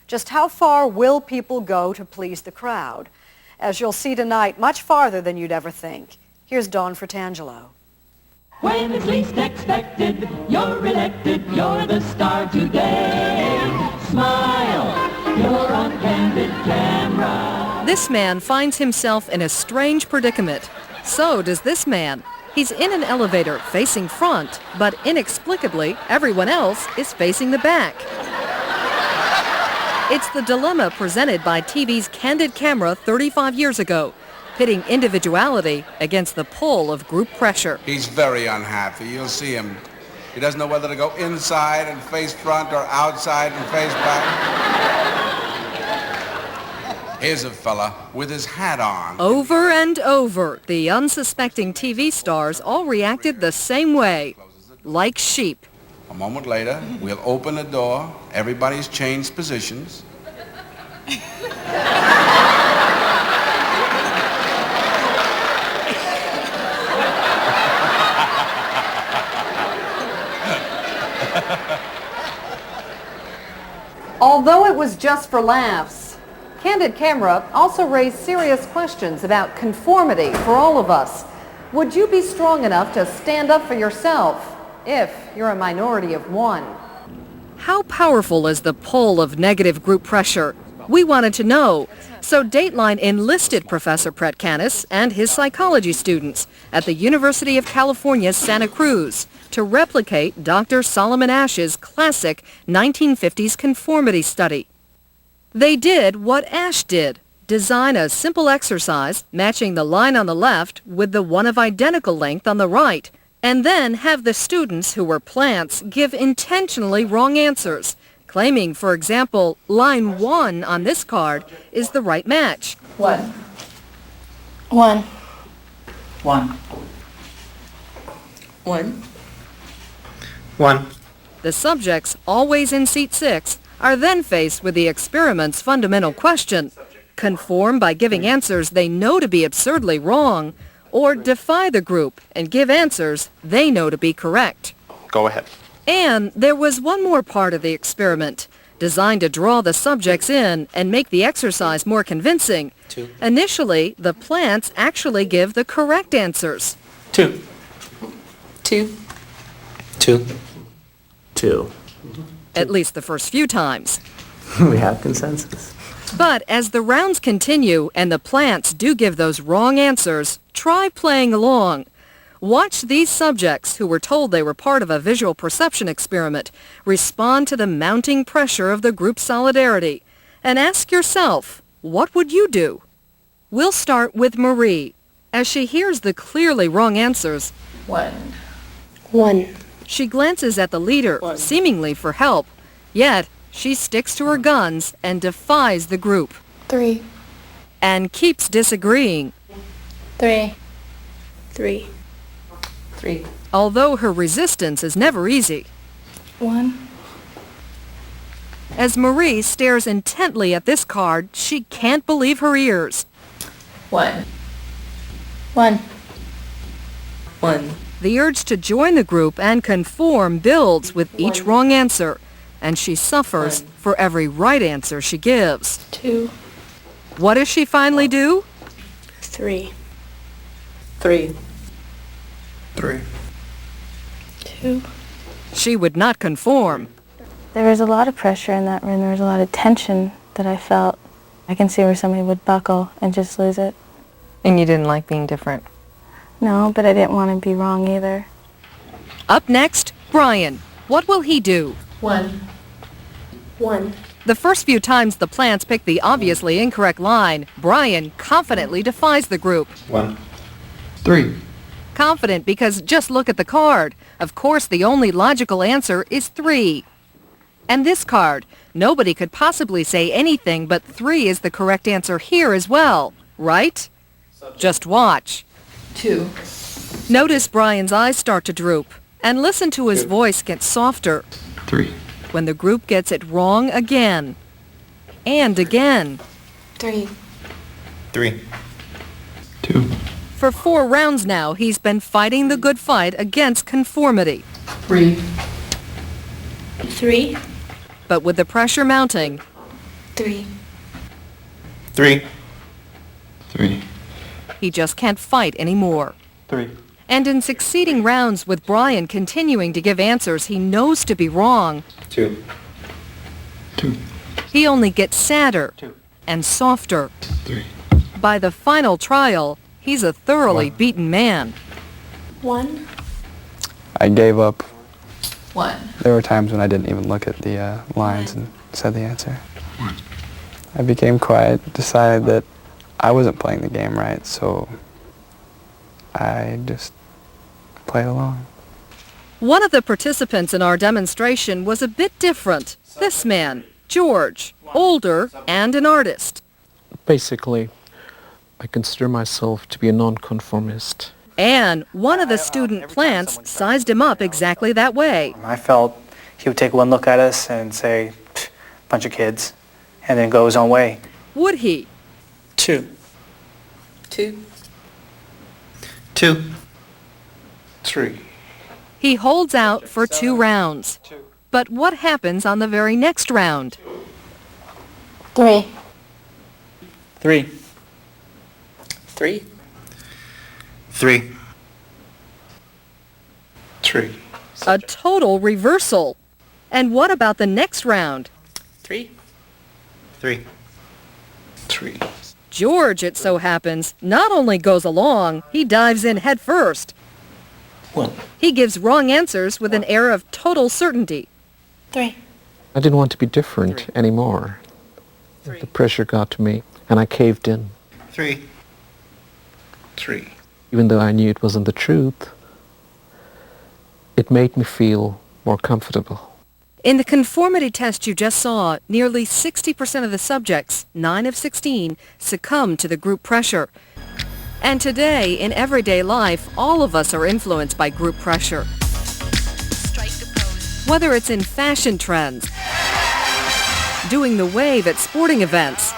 Just how far will people go to please the crowd? As you'll see tonight, much farther than you'd ever think. Here's Dawn Fratangelo. When it's least expected, you're elected, you're the star today. Smile, you're on candid camera. This man finds himself in a strange predicament. So does this man. He's in an elevator facing front, but inexplicably, everyone else is facing the back. It's the dilemma presented by TV's Candid Camera 35 years ago, pitting individuality against the pull of group pressure. He's very unhappy. You'll see him. He doesn't know whether to go inside and face front or outside and face back. Here's a fella with his hat on. Over and over, the unsuspecting TV stars all reacted the same way, like sheep. A moment later, we'll open the door. Everybody's changed positions. Although it was just for laughs, Candid Camera also raised serious questions about conformity for all of us. Would you be strong enough to stand up for yourself if you're a minority of one? How powerful is the pull of negative group pressure? We wanted to know. So Dateline enlisted Professor Brett Canis and his psychology students at the University of California, Santa Cruz to replicate Dr. Solomon Asch's classic 1950s conformity study. They did what Asch did, design a simple exercise matching the line on the left with the one of identical length on the right, and then have the students who were plants give intentionally wrong answers, claiming, for example, line 1 on this card is the right match. 1. 1. 1. 1. 1. The subjects, always in seat 6, are then faced with the experiment's fundamental question: conform by giving answers they know to be absurdly wrong, or defy the group and give answers they know to be correct. Go ahead. And there was one more part of the experiment, designed to draw the subjects in and make the exercise more convincing. 2. Initially, the plants actually give the correct answers. 2. 2. 2. 2. At least the first few times. We have consensus. But as the rounds continue and the plants do give those wrong answers, try playing along. Watch these subjects, who were told they were part of a visual perception experiment, respond to the mounting pressure of the group solidarity. And ask yourself, what would you do? We'll start with Marie. As she hears the clearly wrong answers, 1. 1. she glances at the leader, seemingly for help. Yet, she sticks to her guns and defies the group. 3. And keeps disagreeing. 3. 3. 3. Although her resistance is never easy. 1. As Marie stares intently at this card, she can't believe her ears. 1. 1. 1. The urge to join the group and conform builds with each wrong answer, and she suffers for every right answer she gives. 2. What does she finally do? 3. 3. 3. 2. She would not conform. There was a lot of pressure in that room. There was a lot of tension that I felt. I can see where somebody would buckle and just lose it. And you didn't like being different? No, but I didn't want to be wrong either. Up next, Brian. What will he do? 1. 1. The first few times the plants pick the obviously incorrect line, Brian confidently defies the group. 1. 3. Confident because just look at the card. Of course, the only logical answer is 3. And this card, nobody could possibly say anything but 3 is the correct answer here as well, right? Just watch. 2. Notice Brian's eyes start to droop, and listen to his voice get softer 3. when the group gets it wrong again. And again. 3. 3. 2. For 4 rounds now, he's been fighting the good fight against conformity. 3. 3. But with the pressure mounting, 3. 3. 3. He just can't fight anymore. 3. And in succeeding rounds with Brian continuing to give answers he knows to be wrong, 2. 2. he only gets sadder and softer. 3. By the final trial, he's a thoroughly beaten man. 1. I gave up. 1. There were times when I didn't even look at the lines and said the answer. I became quiet, decided that I wasn't playing the game right, so I just played along. One of the participants in our demonstration was a bit different. This man, George, older and an artist. Basically, I consider myself to be a nonconformist. And one of the student plants sized him up exactly that way. I felt he would take one look at us and say, bunch of kids, and then go his own way. Would he? 2. 2. 2. 3. He holds out for 2 rounds. But what happens on the very next round? 3. 3. 3. 3. 3. A total reversal. And what about the next round? 3. 3. 3. George, it so happens, not only goes along, he dives in head first. 1. He gives wrong answers with an air of total certainty. 3. I didn't want to be different anymore. The pressure got to me, and I caved in. 3. 3. Even though I knew it wasn't the truth, it made me feel more comfortable. In the conformity test you just saw, nearly 60% of the subjects, 9 of 16, succumbed to the group pressure. And today, in everyday life, all of us are influenced by group pressure. Whether it's in fashion trends, doing the wave at sporting events,